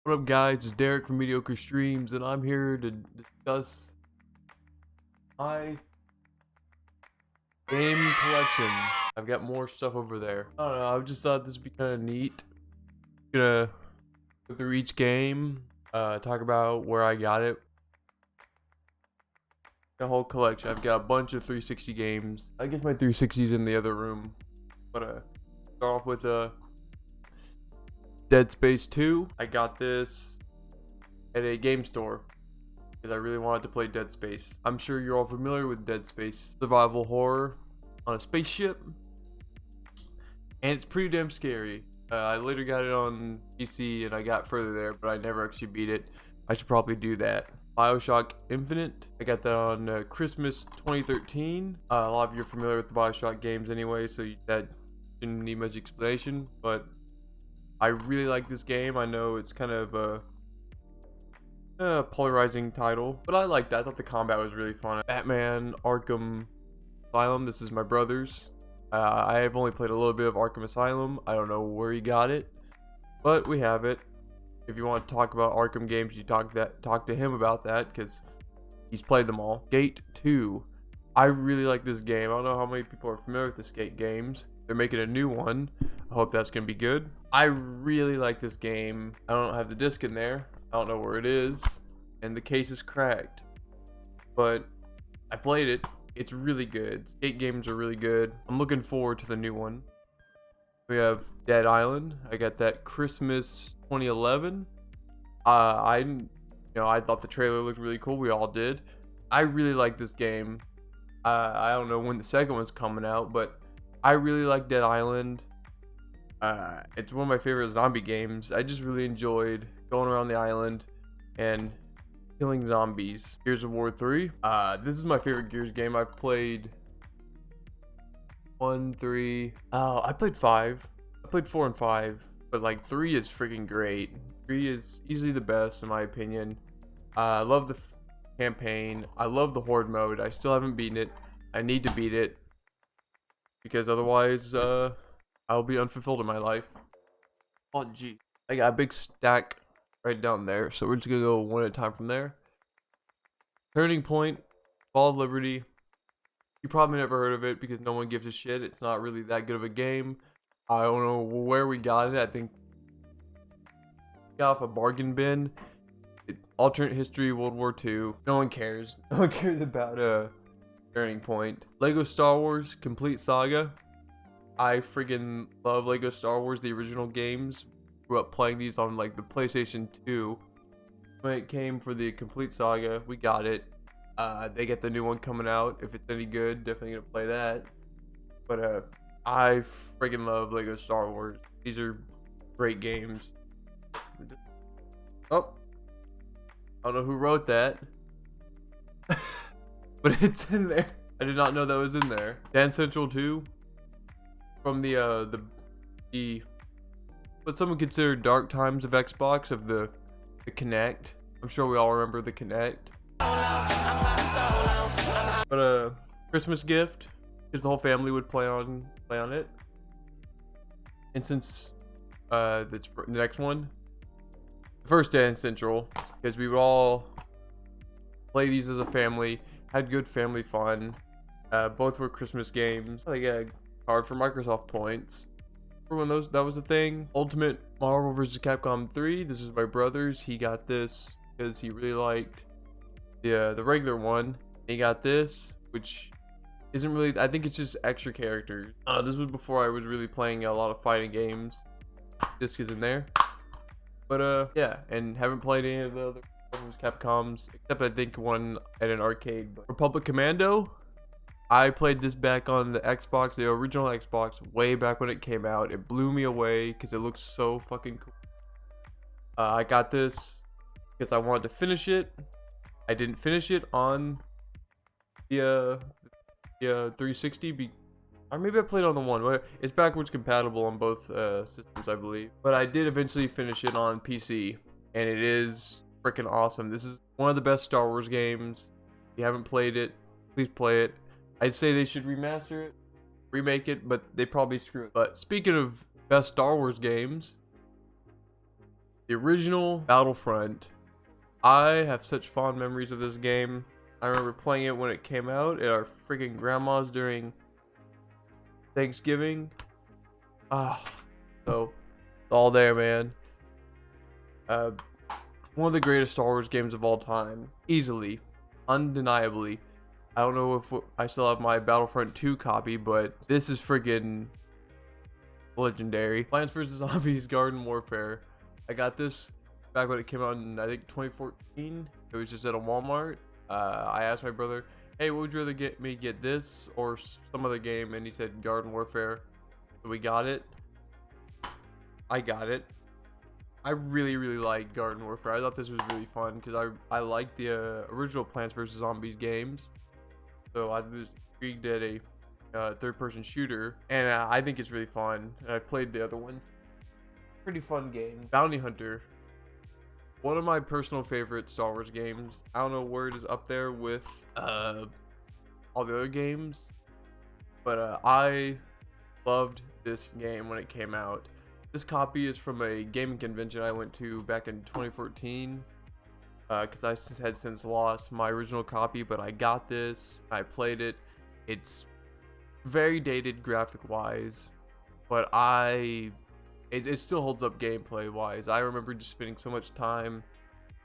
What up, guys? It's Derek from Mediocre Streams, and I'm here to discuss my game collection. I've got more stuff over there. I don't know, I just thought this would be kind of neat. I'm gonna go through each game, talk about where I got it. A whole collection. I've got a bunch of 360 games. I guess my 360's in the other room. But start off with Dead Space 2. I got this at a game store because I really wanted to play Dead Space. I'm sure you're all familiar with Dead Space. Survival horror on a spaceship. And it's pretty damn scary. I later got it on PC and I got further there, but I never actually beat it. I should probably do that. Bioshock Infinite. I got that on Christmas 2013. A lot of you are familiar with the Bioshock games anyway, so that didn't need much explanation, but I really like this game. I know it's kind of a polarizing title, but I liked that. I thought the combat was really fun. Batman Arkham Asylum. This is my brother's. I have only played a little bit of Arkham Asylum. I don't know where he got it, but we have it. If you want to talk about Arkham games, you talk to him about that because he's played them all. Skate 2. I really like this game. I don't know how many people are familiar with the Skate games. They're making a new one. I hope that's going to be good. I really like this game. I don't have the disc in there. I don't know where it is. And the case is cracked. But I played it. It's really good. Skate games are really good. I'm looking forward to the new one. We have Dead Island. I got that Christmas 2011. I thought the trailer looked really cool. We all did. I really like this game. I don't know when the second one's coming out, but I really like Dead Island. It's one of my favorite zombie games. I just really enjoyed going around the island and killing zombies. Gears of War 3. This is my favorite Gears game. I've played 1, 3. Oh, I played 5. I played 4 and 5, but like 3 is freaking great. 3 is easily the best in my opinion. I love the campaign. I love the horde mode. I still haven't beaten it. I need to beat it because otherwise I'll be unfulfilled in my life. Oh gee, I got a big stack right down there, so we're just gonna go one at a time from there. Turning Point, Fall of Liberty. You probably never heard of it because no one gives a shit. It's not really that good of a game. I don't know where we got it. I think we got off a bargain bin. Alternate history, World War II. No one cares. No one cares about Turning Point. Lego Star Wars Complete Saga. I freaking love Lego Star Wars, the original games. Grew up playing these on like the PlayStation 2. When it came for the Complete Saga, we got it. They get the new one coming out. If it's any good, definitely gonna play that. But I freaking love Lego Star Wars. These are great games. Oh, I don't know who wrote that, but it's in there. I did not know that was in there. Dance Central 2. From the what some would consider dark times of Xbox, of the Kinect. I'm sure we all remember the Kinect. But Christmas gift, because the whole family would play on it. And since that's the next one, the first Dance Central, because we would all play these as a family, had good family fun. Both were Christmas games. Like card for Microsoft points. Remember when that was a thing? Ultimate Marvel vs. Capcom 3. This is my brother's. He got this because he really liked the regular one. He got this, which isn't really. I think it's just extra characters. This was before I was really playing a lot of fighting games. Disc is in there. But yeah, and haven't played any of the other Capcoms except I think one at an arcade. But Republic Commando. I played this back on the Xbox, the original Xbox, way back when it came out. It blew me away because it looks so fucking cool. I got this because I wanted to finish it. I didn't finish it on the 360, or maybe I played on the one. It's backwards compatible on both systems, I believe. But I did eventually finish it on PC, and it is freaking awesome. This is one of the best Star Wars games. If you haven't played it, please play it. I'd say they should remaster it, remake it, but they probably screw it. But speaking of best Star Wars games, The original Battlefront. I have such fond memories of this game. I remember playing it when it came out at our freaking grandma's during Thanksgiving. So it's all there, man. One of the greatest Star Wars games of all time, easily, undeniably. I don't know if I still have my Battlefront 2 copy, but this is friggin' legendary. Plants vs. Zombies Garden Warfare. I got this back when it came out in, I think, 2014. It was just at a Walmart. I asked my brother, hey, what would you rather get this or some other game? And he said Garden Warfare. So we got it. I got it. I really like Garden Warfare. I thought this was really fun because I like the original Plants vs. Zombies games. So I was intrigued at a third-person shooter, and I think it's really fun. And I played the other ones. Pretty fun game. Bounty Hunter. One of my personal favorite Star Wars games. I don't know where it is up there with all the other games, but I loved this game when it came out. This copy is from a gaming convention I went to back in 2014, because I had since lost my original copy, but I got this. I played it. It's very dated graphic wise, but it still holds up gameplay wise. I remember just spending so much time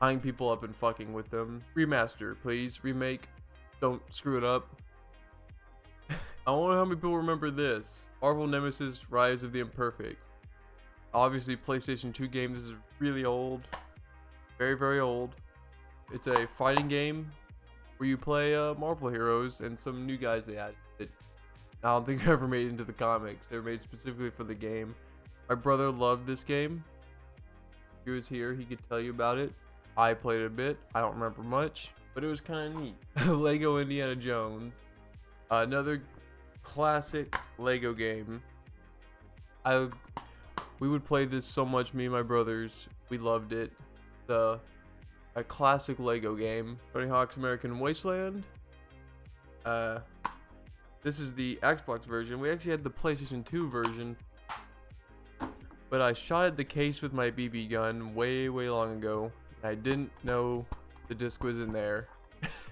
tying people up and fucking with them. Remaster, please. Remake. Don't screw it up. I wonder how many people remember this. Marvel Nemesis Rise of the Imperfect. Obviously PlayStation 2 game. This is really old. Very old. It's a fighting game where you play Marvel heroes and some new guys they added that I don't think ever made it into the comics. They were made specifically for the game. My brother loved this game. If he was here, he could tell you about it. I played it a bit. I don't remember much, but it was kind of neat. Lego Indiana Jones. Another classic Lego game. We would play this so much, me and my brothers. We loved it. A classic Lego game. Tony Hawk's American Wasteland. This is the Xbox version. We actually had the PlayStation 2 version, but I shot at the case with my BB gun way long ago. I didn't know the disc was in there,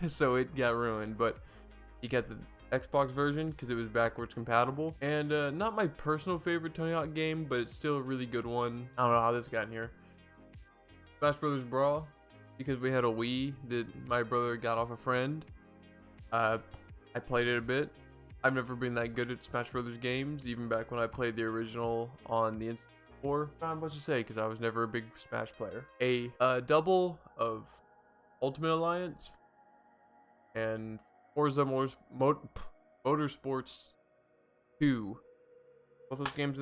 so it got ruined. But you got the Xbox version because it was backwards compatible, and not my personal favorite Tony Hawk game, but it's still a really good one. I don't know how this got in here. Smash Brothers Brawl, because we had a Wii that my brother got off a friend. I played it a bit. I've never been that good at Smash Brothers games, even back when I played the original on the N64. Not much to say because I was never a big Smash player. A double of Ultimate Alliance and Forza Motorsports 2. Both those games,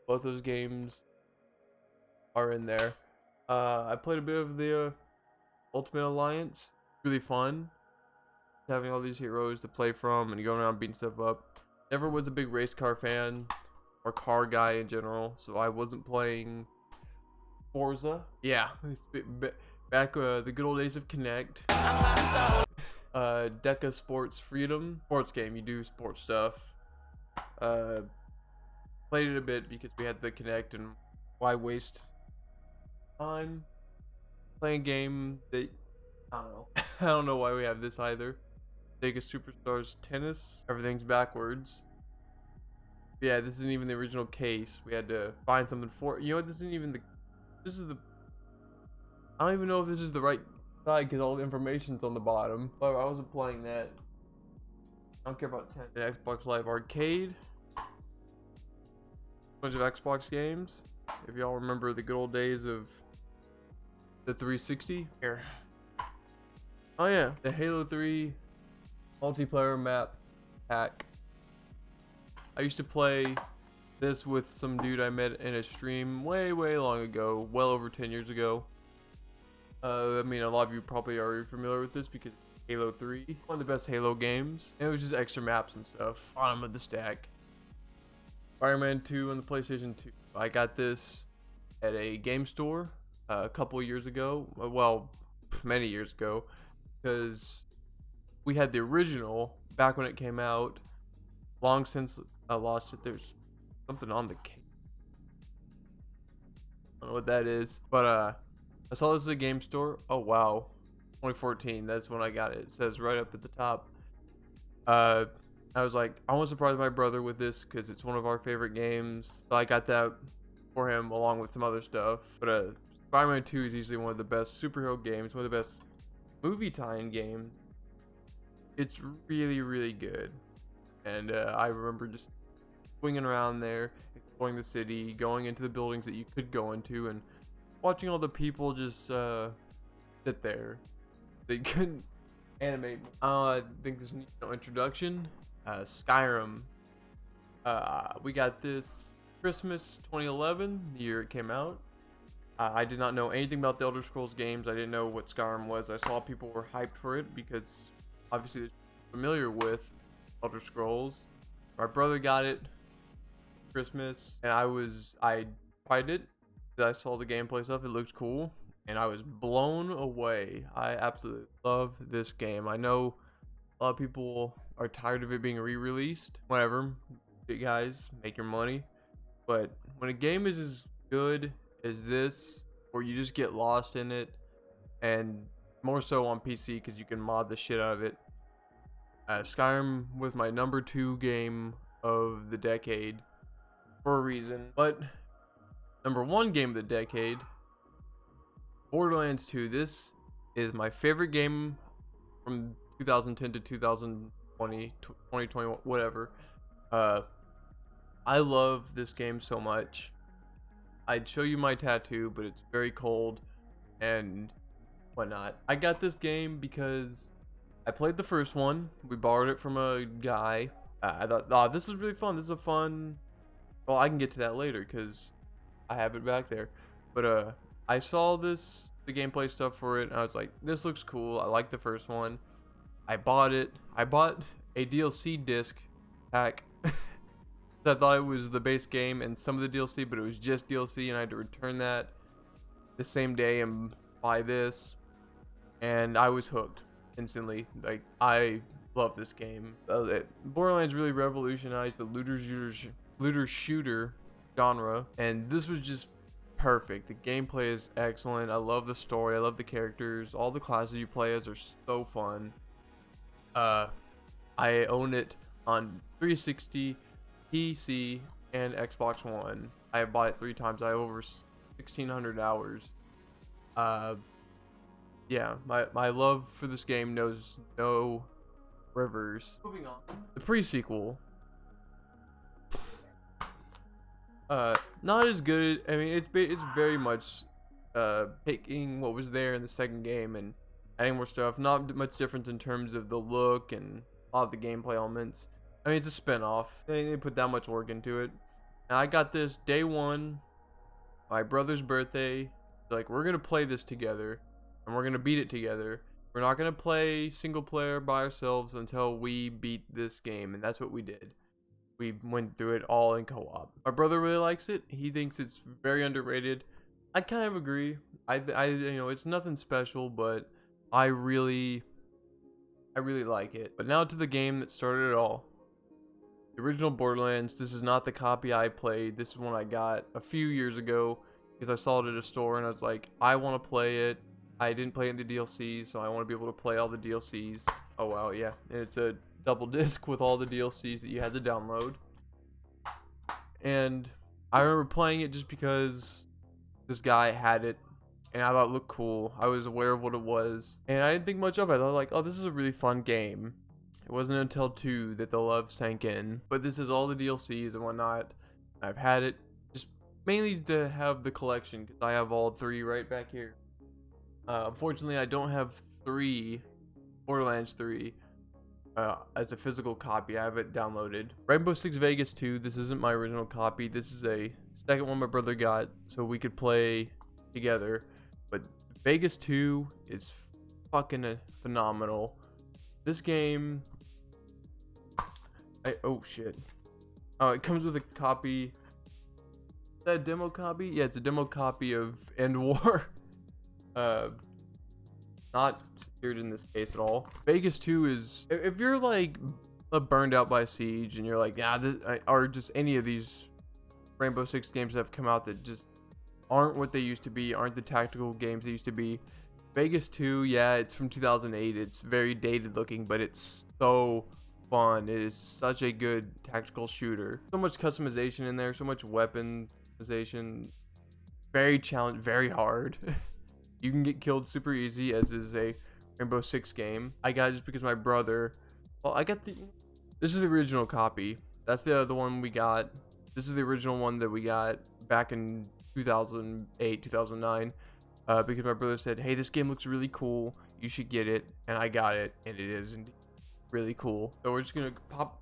both those games are in there. I played a bit of the Ultimate Alliance. Really fun. Having all these heroes to play from and going around beating stuff up. Never was a big race car fan or car guy in general, so I wasn't playing Forza. Yeah, back the good old days of Connect. Deca Sports Freedom. Sports game, you do sports stuff. Played it a bit because we had the Connect, and why waste time playing a game that I don't know. I don't know why we have this either. Sega Superstars Tennis. Everything's backwards. Yeah, this isn't even the original case. We had to find something for it. You know what? This isn't even the. This is the. I don't even know if this is the right side because all the information's on the bottom. But I wasn't playing that. I don't care about 10. The Xbox Live Arcade. Bunch of Xbox games. If y'all remember the good old days of the 360. Here. Oh yeah, the Halo 3 multiplayer map pack. I used to play this with some dude I met in a stream way long ago, well over 10 years ago. I mean, a lot of you probably are familiar with this because Halo 3, one of the best Halo games. And it was just extra maps and stuff. Bottom of the stack. Spider-Man 2 on the PlayStation 2. I got this at a game store a couple years ago. Well, many years ago. Because we had the original back when it came out. Long since I lost it. There's something on the case. I don't know what that is, but I saw this at a game store. Oh wow, 2014. That's when I got it. It says right up at the top. I was like, I want to surprise my brother with this because it's one of our favorite games. So I got that for him along with some other stuff. But Spider-Man 2 is easily one of the best superhero games, one of the best movie tie-in games. It's really, really good. And I remember just swinging around there, exploring the city, going into the buildings that you could go into, and watching all the people just sit there. They couldn't animate. I think there's no introduction. Skyrim. We got this Christmas 2011, the year it came out. I did not know anything about the Elder Scrolls games. I didn't know what Skyrim was. I saw people were hyped for it because obviously they're familiar with Elder Scrolls. My brother got it Christmas, and I tried it. I saw the gameplay stuff. It looked cool, and I was blown away. I absolutely love this game. I know a lot of people are tired of it being re-released. Whatever, you guys, make your money. But when a game is as good as this, where you just get lost in it, and more so on PC because you can mod the shit out of it. Skyrim was my number 2 game of the decade for a reason, but number 1 game of the decade, Borderlands 2. This is my favorite game from 2010 to 2020, 2021, whatever. I love this game so much. I'd show you my tattoo, but it's very cold and whatnot. I got this game because I played the first one. We borrowed it from a guy. I thought, oh, this is really fun. This is a fun. Well, I can get to that later because I have it back there. But I saw the gameplay stuff for it, and I was like, this looks cool. I like the first one. I bought it. I bought a DLC disc pack. I thought it was the base game and some of the DLC, but it was just DLC, and I had to return that the same day and buy this, and I was hooked instantly. Like, I love this game. Borderlands really revolutionized the looter shooter genre, and this was just perfect. The gameplay is excellent. I love the story. I love the characters. All the classes you play as are so fun. I own it on 360, PC, and Xbox One. I have bought it 3 times. I have over 1,600 hours. Yeah, my love for this game knows no rivers. Moving on. The pre-sequel. Not as good. I mean, it's very much taking what was there in the second game and adding more stuff. Not much difference in terms of the look and a lot of the gameplay elements. I mean, it's a spin-off. They didn't put that much work into it. And I got this day 1, my brother's birthday. Like, we're gonna play this together, and we're gonna beat it together. We're not gonna play single player by ourselves until we beat this game, and that's what we did. We went through it all in co-op. My brother really likes it. He thinks it's very underrated. I kind of agree. I you know, it's nothing special, but I really like it. But now to the game that started it all. The original Borderlands. This is not the copy I played. This is one I got a few years ago because I saw it at a store and I was like, I want to play it. I didn't play it in the DLCs, so I want to be able to play all the DLCs. Oh wow, yeah. And it's a double disc with all the DLCs that you had to download. And I remember playing it just because this guy had it and I thought it looked cool. I was aware of what it was and I didn't think much of it. I thought like, oh, this is a really fun game. It wasn't until 2 that the love sank in. But this is all the DLCs and whatnot. I've had it just mainly to have the collection because I have all 3 right back here. Unfortunately, I don't have Borderlands 3 as a physical copy. I have it downloaded. Rainbow Six Vegas 2. This isn't my original copy. This is a second one my brother got so we could play together. But Vegas 2 is fucking phenomenal. This game. Oh shit. Oh, it comes with a copy. Is that a demo copy? Yeah, it's a demo copy of End War. Not secured in this case at all. Vegas 2 is, if you're like burned out by Siege and you're like, or just any of these Rainbow Six games that have come out that just aren't what they used to be, aren't the tactical games they used to be. Vegas 2, yeah, it's from 2008. It's very dated looking, but it's so fun. It is such a good tactical shooter. So much customization in there, so much weapon customization. Very challenging, very hard. You can get killed super easy, as is a Rainbow Six game. I got it just because my brother, well, this is the original copy. That's the other one we got. This is the original one that we got back in 2008, 2009. Because my brother said, hey, this game looks really cool, you should get it, and I got it, and it is indeed really cool. So we're just gonna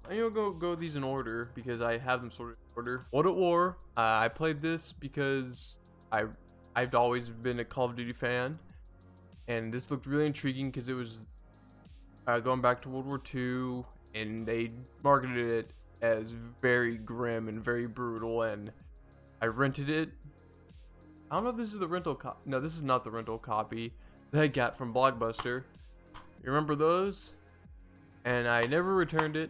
go these in order because I have them sorted in order. World at War, I played this because I've always been a Call of Duty fan, and this looked really intriguing because it was going back to World War II, and they marketed it as very grim and very brutal, and I rented it. I don't know if this is the rental copy. No, this is not the rental copy that I got from Blockbuster. You remember those? And I never returned it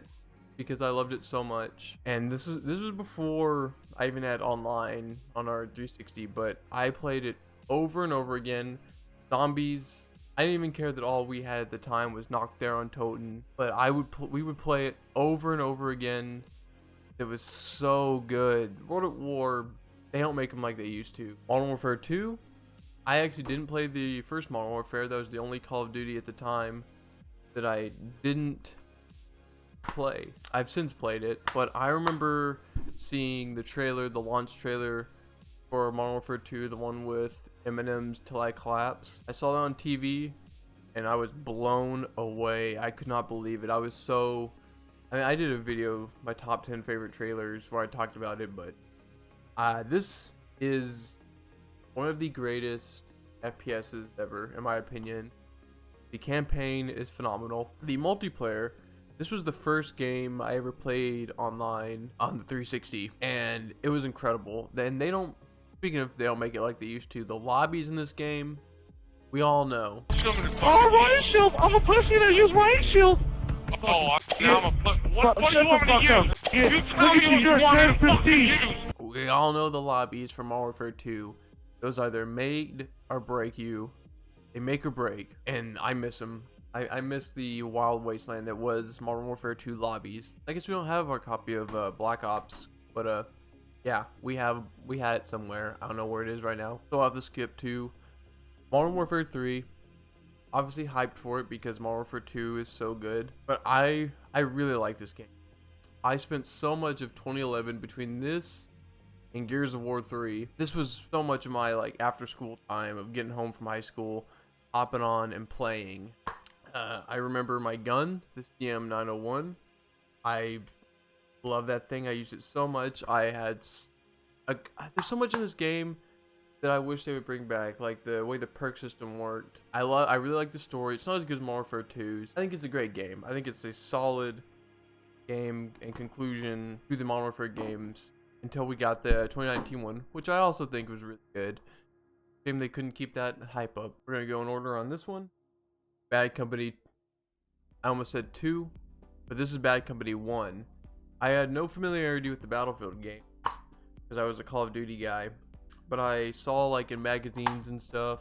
because I loved it so much. And this was before I even had online on our 360, but I played it over and over again. Zombies. I didn't even care that all we had at the time was Knocked There on Toten, but we would play it over and over again. It was so good. World at War, they don't make them like they used to. Modern Warfare 2, I actually didn't play the first Modern Warfare. That was the only Call of Duty at the time that I didn't play. I've since played it, but I remember seeing the trailer, the launch trailer for Modern Warfare 2, the one with Eminem's Till I Collapse. I saw that on TV, and I was blown away. I could not believe it. I mean, I did a video, my top 10 favorite trailers, where I talked about it, but this is one of the greatest FPSs ever, in my opinion. The campaign is phenomenal. The multiplayer, this was the first game I ever played online on the 360, and it was incredible. Then speaking of, they don't make it like they used to. The lobbies in this game, we all know. Oh, riot shield! I'm a pussy that use riot shield! Oh, now I'm a what do you want me to use? Yeah, You tell me what you want me to fucking use! We all know the lobbies from Modern Warfare 2. Those either made or break you. They make or break, and I miss them. I miss the wild wasteland that was Modern Warfare 2 lobbies. I guess we don't have our copy of Black Ops, but yeah, we had it somewhere. I don't know where it is right now. So I'll have to skip to Modern Warfare 3. Obviously hyped for it because Modern Warfare 2 is so good, but I really like this game. I spent so much of 2011 between this and Gears of War 3. This was so much of my like after school time of getting home from high school, hopping on and playing. I remember my gun, this CM901. I love that thing. I used it so much. There's so much in this game that I wish they would bring back, like the way the perk system worked. I really like the story. It's not as good as Modern Warfare 2's. I think it's a great game. I think it's a solid game and conclusion to the Modern Warfare games until we got the 2019 one, which I also think was really good. Shame they couldn't keep that hype up. We're gonna go in order on this one. Bad Company, I almost said 2, but this is Bad Company 1. I had no familiarity with the Battlefield games because I was a Call of Duty guy, but I saw like in magazines and stuff,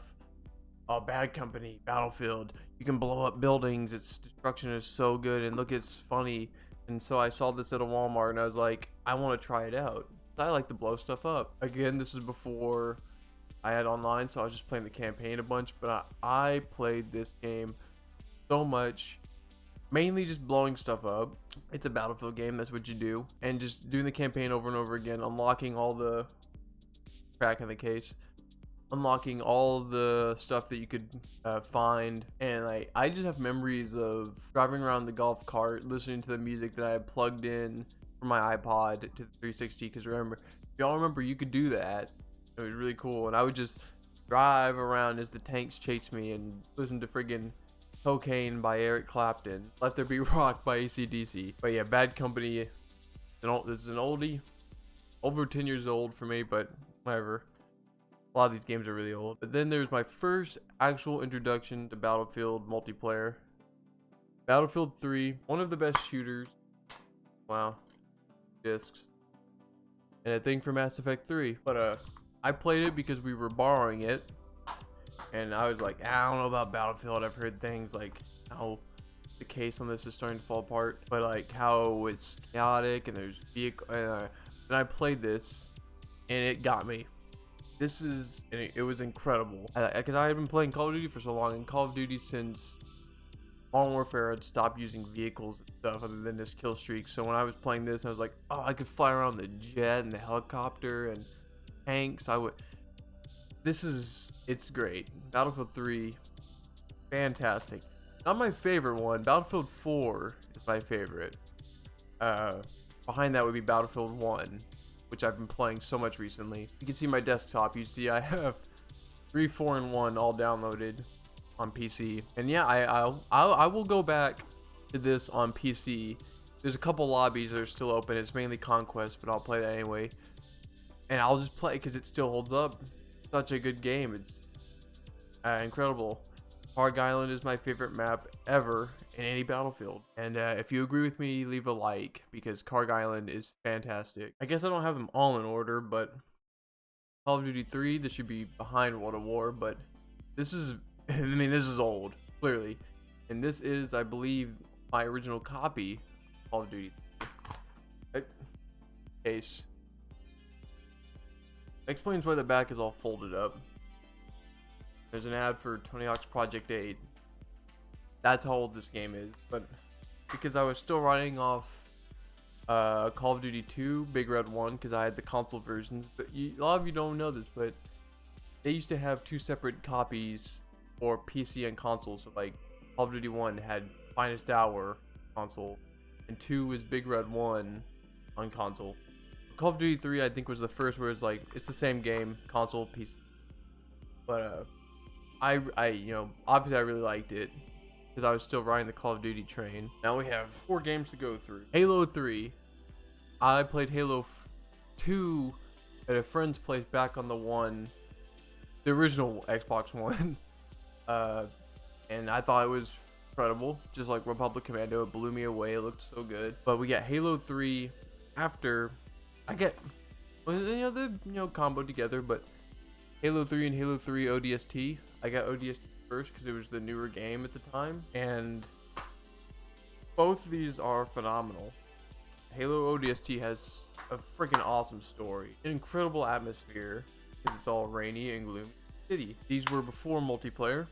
oh, Bad Company, Battlefield, you can blow up buildings, its destruction is so good, and look, it's funny. And so I saw this at a Walmart, and I was like, I want to try it out. I like to blow stuff up. Again, this is before I had online, so I was just playing the campaign a bunch, but I played this game so much, mainly just blowing stuff up. It's a Battlefield game, that's what you do, and just doing the campaign over and over again, unlocking all the crack in the case, unlocking all the stuff that you could find. And I just have memories of driving around the golf cart, listening to the music that I had plugged in from my iPod to the 360, because remember, if y'all remember, you could do that. It was really cool, and I would just drive around as the tanks chase me and listen to friggin' Cocaine by Eric Clapton, Let There Be Rock by AC/DC. But yeah, Bad Company, this is an oldie, over 10 years old for me, but whatever. A lot of these games are really old. But then there's my first actual introduction to Battlefield multiplayer. Battlefield 3, one of the best shooters. Wow. Discs. And a thing for Mass Effect 3. But I played it because we were borrowing it, and I was like, I don't know about Battlefield. I've heard things like how the case on this is starting to fall apart, but like how it's chaotic and there's vehicle. And I played this, and it got me. It was incredible. Because I had been playing Call of Duty for so long, and Call of Duty since Modern Warfare had stopped using vehicles and stuff other than just kill streaks. So when I was playing this, I was like, oh, I could fly around the jet and the helicopter and tanks. It's great. Battlefield 3, fantastic. Not my favorite one. Battlefield 4 is my favorite. Behind that would be Battlefield 1, which I've been playing so much recently. You can see my desktop. You see I have 3, 4, and 1 all downloaded on PC. And yeah, I will go back to this on PC. There's a couple lobbies that are still open. It's mainly Conquest, but I'll play that anyway. And I'll just play because it still holds up. Such a good game. It's incredible. Park Island is my favorite map ever in any Battlefield. And if you agree with me, leave a like, because Karg Island is fantastic. I guess I don't have them all in order, but Call of Duty 3, this should be behind World of War, but this is, I mean, this is old, clearly. And this is, I believe, my original copy of Call of Duty. Case. Explains why the back is all folded up. There's an ad for Tony Hawk's Project 8. That's how old this game is. But because I was still running off Call of Duty 2, Big Red 1, because I had the console versions. But a lot of you don't know this, but they used to have 2 separate copies for PC and console. So like Call of Duty 1 had Finest Hour console, and 2 was Big Red 1 on console. Call of Duty 3, I think, was the first where it's like it's the same game, console, PC. But I you know, obviously I really liked it because I was still riding the Call of Duty train. Now we have 4 games to go through. Halo 3. I played Halo 2 at a friend's place back on the original Xbox One. And I thought it was incredible, just like Republic Commando. It blew me away. It looked so good. But we got Halo 3 after. They combo together, but Halo 3 and Halo 3 ODST. I got ODST first because it was the newer game at the time, and both of these are phenomenal. Halo ODST has a freaking awesome story, an incredible atmosphere because it's all rainy and gloomy city. These were before multiplayer.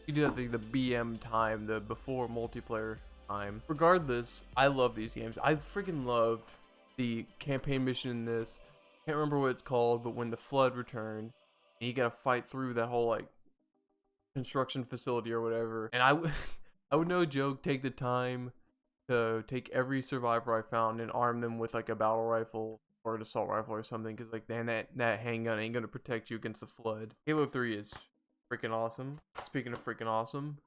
You do that the BM time, the before multiplayer time. Regardless, I love these games. I freaking love the campaign mission in this. Can't remember what it's called, but when the flood returned and you gotta fight through that whole like construction facility or whatever, and I would, no joke, take the time to take every survivor I found and arm them with like a battle rifle or an assault rifle or something, because like, man, that handgun ain't gonna protect you against the flood. Halo 3 is freaking awesome. Speaking of freaking awesome,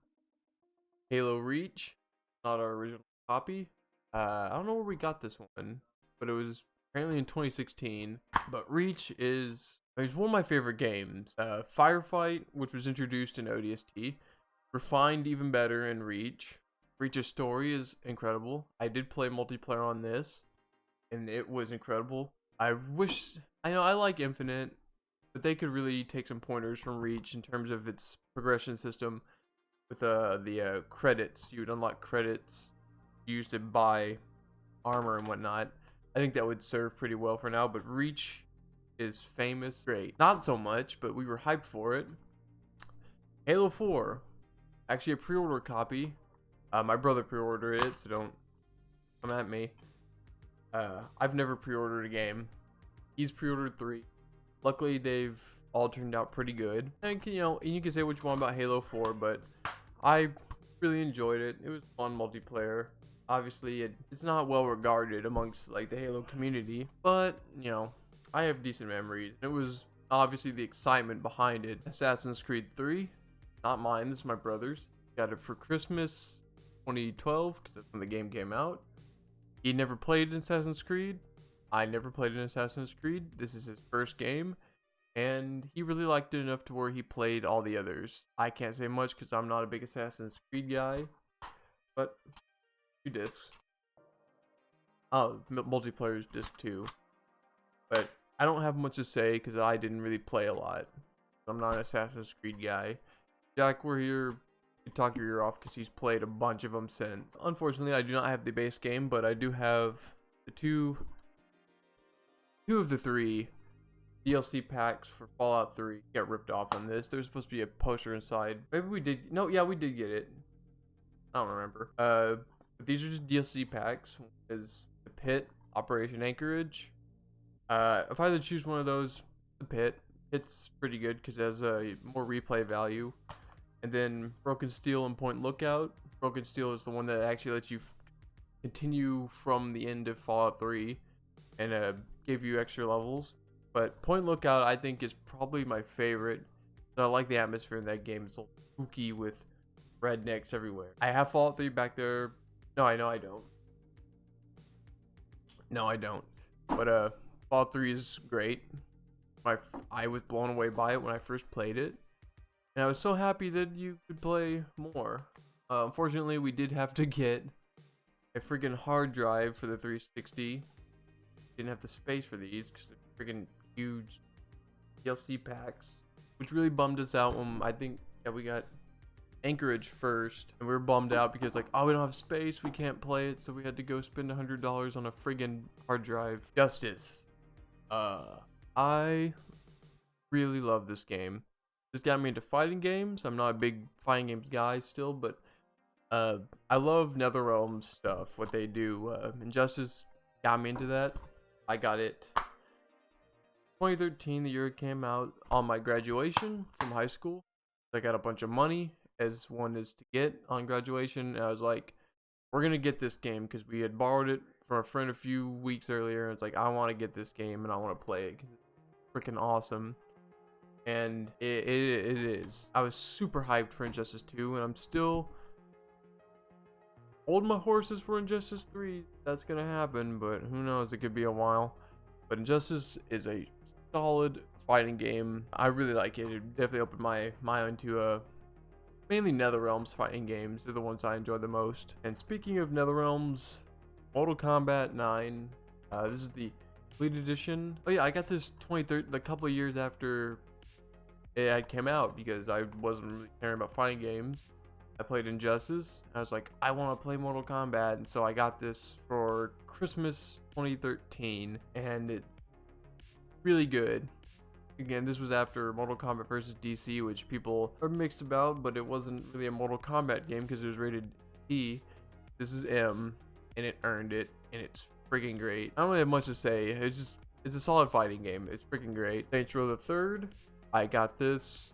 Halo Reach, not our original copy. I don't know where we got this one, but it was apparently in 2016. But Reach is, it's one of my favorite games. Firefight, which was introduced in ODST, refined even better in Reach. Reach's story is incredible. I did play multiplayer on this, and it was incredible. I like Infinite, but they could really take some pointers from Reach in terms of its progression system with the credits. You would unlock credits used to buy armor and whatnot. I think that would serve pretty well for now, but Reach is famous. Great. Not so much, but we were hyped for it. Halo 4. Actually a pre-order copy. My brother pre-ordered it, so don't come at me. I've never pre-ordered a game. He's pre-ordered 3. Luckily, they've all turned out pretty good. And you can say what you want about Halo 4, but I really enjoyed it. It was fun multiplayer. Obviously, it's not well regarded amongst like the Halo community, but I have decent memories. It was obviously the excitement behind it. Assassin's Creed 3, not mine. This is my brother's. Got it for Christmas 2012 because that's when the game came out. He never played Assassin's Creed. I never played an Assassin's Creed. This is his first game, and he really liked it enough to where he played all the others. I can't say much because I'm not a big Assassin's Creed guy, but 2 discs. Oh, multiplayer is disc 2. But I don't have much to say because I didn't really play a lot. I'm not an Assassin's Creed guy. Jack, we're here to talk your ear off because he's played a bunch of them since. Unfortunately, I do not have the base game, but I do have the two of the 3 DLC packs for Fallout 3 get ripped off on this. There's supposed to be a poster inside. Maybe we did. No, yeah, we did get it. I don't remember. But these are just DLC packs. Is the Pit, Operation Anchorage. If I had to choose one of those, the Pit. It's pretty good because it has a more replay value. And then Broken Steel and Point Lookout. Broken Steel is the one that actually lets you continue from the end of Fallout 3 and give you extra levels. But Point Lookout, I think, is probably my favorite. So I like the atmosphere in that game. It's a little spooky with rednecks everywhere. I have Fallout 3 back there. No, I know I don't. No, I don't. But Fallout 3 is great. I was blown away by it when I first played it. And I was so happy that you could play more. Unfortunately, we did have to get a freaking hard drive for the 360. Didn't have the space for these because they're freaking huge DLC packs, which really bummed us out when we got Anchorage first, and we were bummed out because like, oh, we don't have space, we can't play it, so we had to go spend $100 on a friggin' hard drive. Justice. I really love this game. This got me into fighting games. I'm not a big fighting games guy still, but I love NetherRealm stuff, what they do. Injustice got me into that. I got it 2013, the year it came out, on my graduation from high school. I got a bunch of money, as one is to get on graduation, and I was like, we're gonna get this game because we had borrowed it from a friend a few weeks earlier, and it's like, I want to get this game and I want to play it because it's freaking awesome. And it is. I was super hyped for Injustice 2, and I'm still holding my horses for Injustice 3. That's gonna happen, but who knows, it could be a while. But Injustice is a solid fighting game. I really like it. It definitely opened my mind to mainly NetherRealms fighting games. They're the ones I enjoy the most. And speaking of NetherRealms, Mortal Kombat 9. This is the Complete Edition. Oh yeah, I got this a couple of years after it had came out because I wasn't really caring about fighting games. I played Injustice. I was like, I want to play Mortal Kombat, and so I got this for Christmas 2013, and it's really good. Again, this was after Mortal Kombat vs. DC, which people are mixed about, but it wasn't really a Mortal Kombat game because it was rated E. This is M, and it earned it, and it's freaking great. I don't really have much to say. It's a solid fighting game. It's freaking great. Saints Row the Third. I got this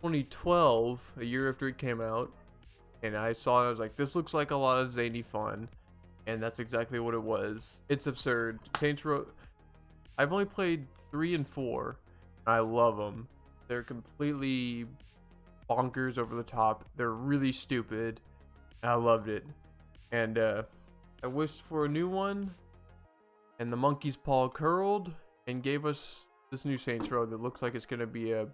2012, a year after it came out, and I saw it. I was like, this looks like a lot of zany fun, and that's exactly what it was. It's absurd. Saints Row. I've only played 3 and 4. And I love them. They're completely bonkers, over the top. They're really stupid. And I loved it. And I wished for a new one, and the monkey's paw curled and gave us this new Saints Row that looks like it's gonna be a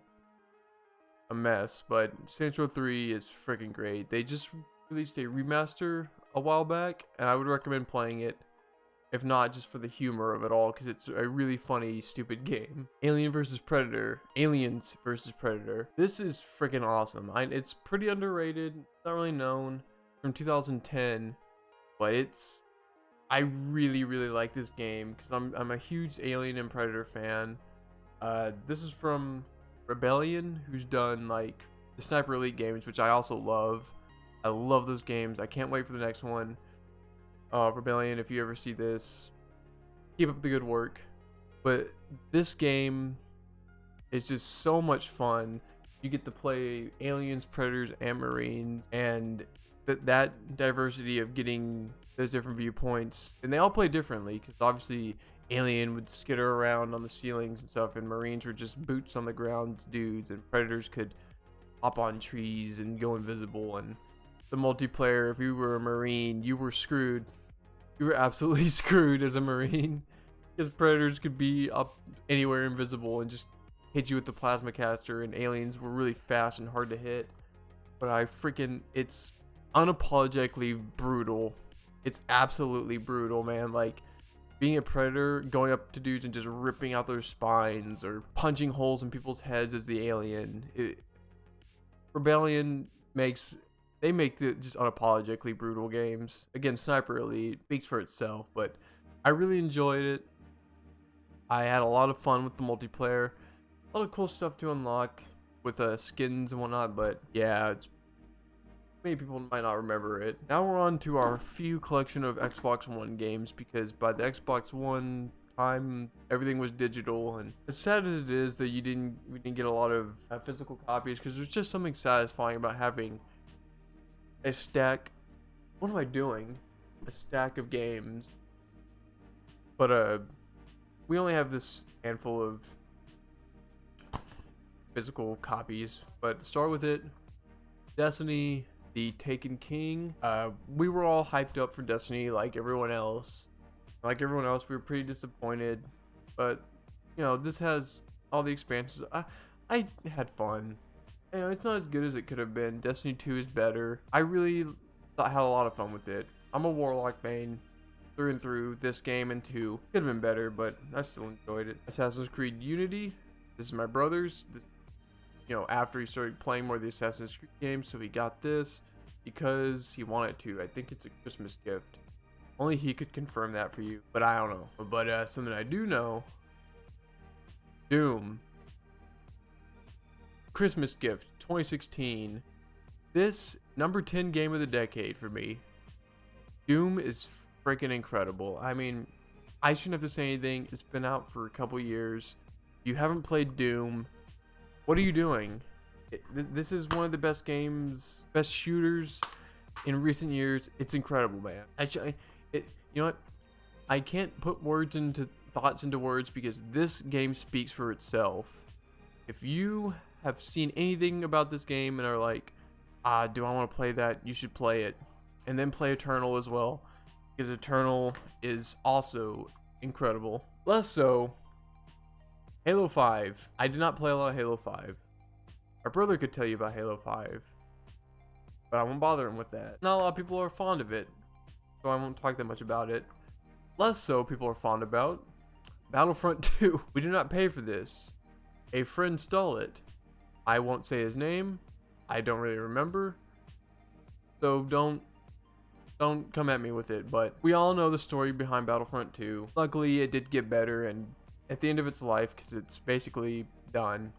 mess. But Saints Row 3 is freaking great. They just released a remaster a while back, and I would recommend playing it, if not just for the humor of it all, because it's a really funny, stupid game. Aliens vs. Predator. This is freaking awesome. It's pretty underrated. It's not really known. From 2010, but I really like this game because I'm a huge Alien and Predator fan. This is from Rebellion, who's done like the Sniper Elite games, which I also love. I love those games. I can't wait for the next one. Rebellion, if you ever see this, keep up the good work. But this game is just so much fun. You get to play aliens, predators, and marines, and that diversity of getting those different viewpoints, and they all play differently because obviously alien would skitter around on the ceilings and stuff, and marines were just boots on the ground dudes, and predators could hop on trees and go invisible. And the multiplayer, if you were a marine, you were screwed. You were absolutely screwed as a marine, because predators could be up anywhere invisible and just hit you with the plasma caster, and aliens were really fast and hard to hit. But it's unapologetically brutal. It's absolutely brutal, man. Like, being a predator, going up to dudes and just ripping out their spines or punching holes in people's heads as the alien. Rebellion makes it just unapologetically brutal games. Again, Sniper Elite speaks for itself, but I really enjoyed it. I had a lot of fun with the multiplayer. A lot of cool stuff to unlock with skins and whatnot, but yeah, many people might not remember it. Now we're on to our few collection of Xbox One games, because by the Xbox One time everything was digital, and as sad as it is that we didn't get a lot of physical copies, because there's just something satisfying about having a stack. What am I doing? A stack of games. But we only have this handful of physical copies. But to start with it, Destiny, the Taken King. We were all hyped up for Destiny like everyone else. Like everyone else, we were pretty disappointed. But, you know, this has all the expansions. I had fun. You know, it's not as good as it could have been. Destiny 2 is better. I really had a lot of fun with it. I'm a Warlock main through and through. This game and 2 could have been better, but I still enjoyed it. Assassin's Creed Unity. This is my brother's. You know, after he started playing more of the Assassin's Creed games, so he got this because he wanted to. I think it's a Christmas gift. Only he could confirm that for you, but I don't know. But something I do know, Doom. Christmas gift 2016. This number 10 game of the decade for me. Doom is freaking incredible. I mean, I shouldn't have to say anything. It's been out for a couple years. If you haven't played Doom, what are you doing? This is one of the best games, best shooters in recent years. It's incredible, man. You know what? I can't put thoughts into words, because this game speaks for itself. If you have seen anything about this game and are like, do I want to play that? You should play it. And then play Eternal as well, because Eternal is also incredible. Less so, Halo 5. I did not play a lot of Halo 5. My brother could tell you about Halo 5, but I won't bother him with that. Not a lot of people are fond of it, so I won't talk that much about it. Less so people are fond about Battlefront 2. We did not pay for this. A friend stole it. I won't say his name. I don't really remember. So don't come at me with it, but we all know the story behind Battlefront 2. Luckily, it did get better, and at the end of its life, because it's basically done,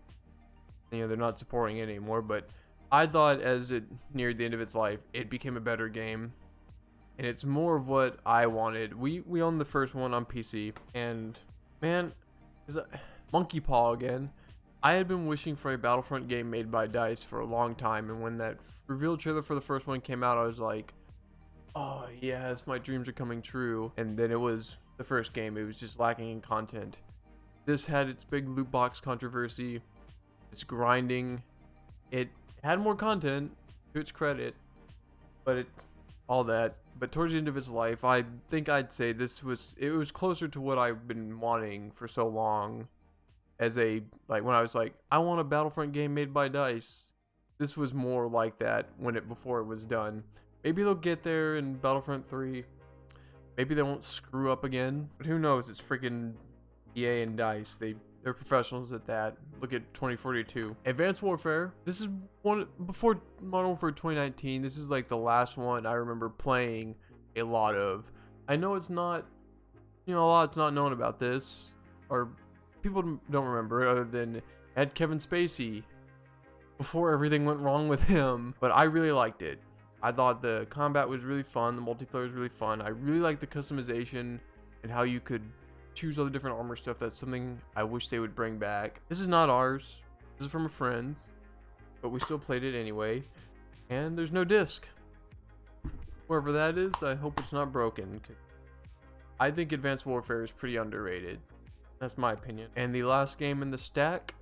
you know, they're not supporting it anymore, but I thought as it neared the end of its life, it became a better game, and it's more of what I wanted. We owned the first one on PC, and man, Monkey Paw again. I had been wishing for a Battlefront game made by DICE for a long time, and when that reveal trailer for the first one came out, I was like, oh yes, my dreams are coming true. And then it was the first game. It was just lacking in content. This had its big loot box controversy. It's grinding. It had more content, to its credit, but all that. But towards the end of its life, I think I'd say it was closer to what I've been wanting for so long. When I was like, I want a Battlefront game made by DICE. This was more like that before it was done. Maybe they'll get there in Battlefront 3. Maybe they won't screw up again. But who knows? It's freaking EA and DICE. They're professionals at that. Look at 2042. Advanced Warfare. This is one before Modern Warfare 2019. This is like the last one I remember playing a lot of. I know it's not, a lot's not known about this, or people don't remember it, other than it had Kevin Spacey before everything went wrong with him. But I really liked it. I thought the combat was really fun. The multiplayer was really fun. I really liked the customization and how you could choose all the different armor stuff. That's something I wish they would bring back. This is not ours. This is from a friend's, but we still played it anyway. And there's no disc. Wherever that is, I hope it's not broken. I think Advanced Warfare is pretty underrated. That's my opinion. And the last game in the stack,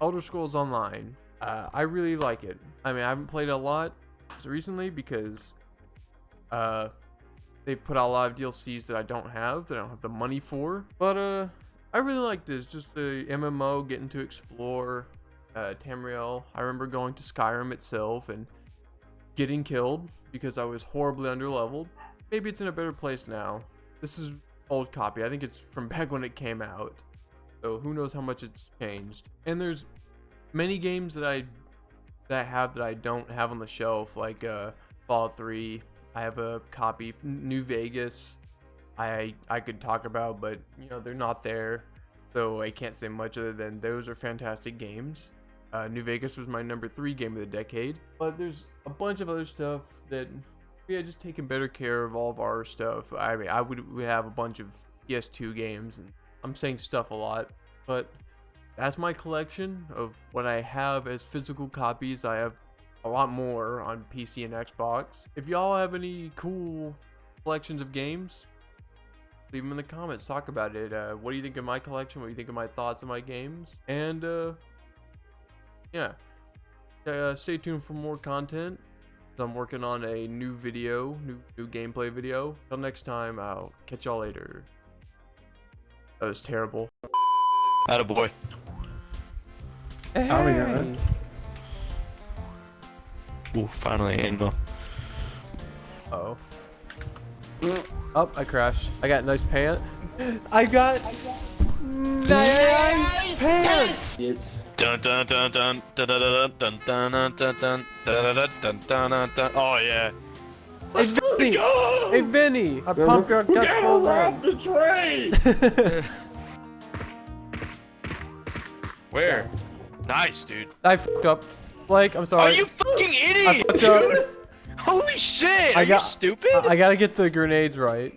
Elder Scrolls Online. I really like it. I mean, I haven't played a lot recently because they've put out a lot of DLCs that I don't have the money for. But I really like this. Just the MMO, getting to explore Tamriel. I remember going to Skyrim itself and getting killed because I was horribly underleveled. Maybe it's in a better place now. This is old copy. I think it's from back when it came out. So who knows how much it's changed. And there's many games that I don't have on the shelf, like Fallout 3. I have a copy. New Vegas. I could talk about, but you know they're not there, so I can't say much other than those are fantastic games. New Vegas was my number 3 game of the decade, but there's a bunch of other stuff that we had just taken better care of all of our stuff. I mean, we have a bunch of PS2 games, and I'm saying stuff a lot, but that's my collection of what I have as physical copies. I have a lot more on PC and Xbox. If y'all have any cool collections of games, leave them in the comments. Talk about it. What do you think of my collection? What do you think of my thoughts on my games? And yeah, stay tuned for more content. I'm working on a new video, new gameplay video. Till next time, I'll catch y'all later. That was terrible. Attaboy. Hey. Ooh, finally anvil. Oh. Oh, I crashed. I got nice pants. I got nice pants. It's Dun dun dun dun dun dun dun dun dun dun dun dun dun dun dun. Oh yeah. Hey Vinny! Go! Hey Vinny! I pumped your guts full of the train! Where? Nice, dude. I fucked up. Blake, I'm sorry. Are you fucking I idiot? fucked up. Holy shit! I Are you got- stupid? I gotta get the grenades right.